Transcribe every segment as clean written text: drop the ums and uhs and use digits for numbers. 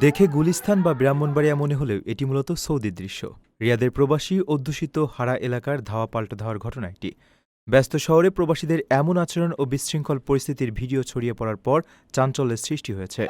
দেখে গুলিস্তান বা ব্রাহ্মণবাড়িয়া মনে হলেও এটি মূলত সৌদির দৃশ্য। রিয়াদের প্রবাসী অধ্যুষিত হারা এলাকার ধাওয়া পাল্টা ধাওয়ার ঘটনা একটি। ব্যস্ত শহরে প্রবাসীদের এমন আচরণ ও বিশৃঙ্খল পরিস্থিতির ভিডিও ছড়িয়ে পড়ার পর চাঞ্চল্যের সৃষ্টি হয়েছে।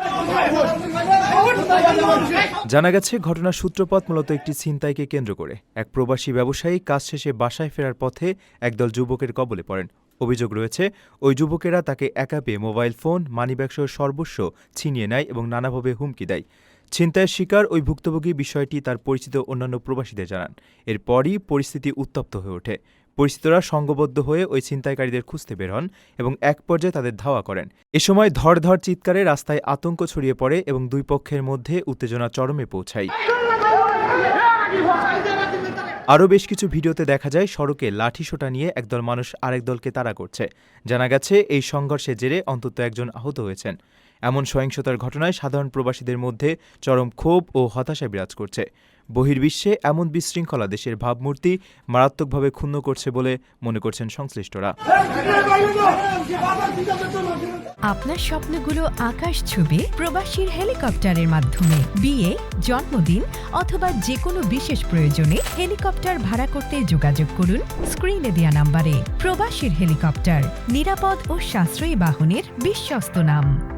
জানা গেছে, ঘটনার সূত্রপাত মূলত একটি ছিনতাইকে কেন্দ্র করে। এক প্রবাসী ব্যবসায়ী কাজ শেষে বাসায় ফেরার পথে একদল যুবকের কবলে পড়েন। অভিযোগ রয়েছে, ওই যুবকেরা তাকে একা পেয়ে মোবাইল ফোন, মানিব্যাগসহ সর্বস্ব ছিনিয়ে নেয় এবং নানাভাবে হুমকি দেয়। ছিনতাইয়ের শিকার ওই ভুক্তভোগী বিষয়টি তার পরিচিত অন্যান্য প্রবাসীদের জানান। এরপরই পরিস্থিতি উত্তপ্ত হয়ে ওঠে। পরিচিতরা সংঘবদ্ধ হয়ে ওই ছিনতাইকারীদের খুঁজতে বের হন এবং এক পর্যায়ে তাদের ধাওয়া করেন। এ সময় ধড় চিৎকারে রাস্তায় আতঙ্ক ছড়িয়ে পড়ে এবং দুই পক্ষের মধ্যে উত্তেজনা চরমে পৌঁছায়। আরও বেশ কিছু ভিডিওতে দেখা যায়, সড়কে লাঠিসোঁটা নিয়ে একদল মানুষ আরেক দলকে তাড়া করছে। জানা গেছে, এই সংঘর্ষের জেরে অন্তত একজন আহত হয়েছেন। এমন সহিংসতার ঘটনায় সাধারণ প্রবাসীদের মধ্যে চরম ক্ষোভ ও হতাশা বিরাজ করছে। বহির্বিশ্বে এমন বিশৃঙ্খলা দেশের ভাবমূর্তি মারাত্মকভাবে ক্ষুণ্ণ করছে বলে মনে করছেন সংশ্লিষ্টরা। আপনার স্বপ্নগুলো আকাশ ছুবে প্রবাসীর হেলিকপ্টারের মাধ্যমে। বিয়ে, জন্মদিন অথবা যে কোনো বিশেষ প্রয়োজনে হেলিকপ্টার ভাড়া করতে যোগাযোগ করুন স্ক্রিনে দেয়া নাম্বারে। প্রবাসীর হেলিকপ্টার, নিরাপদ ও সাশ্রয়ী বাহনের বিশ্বস্ত নাম।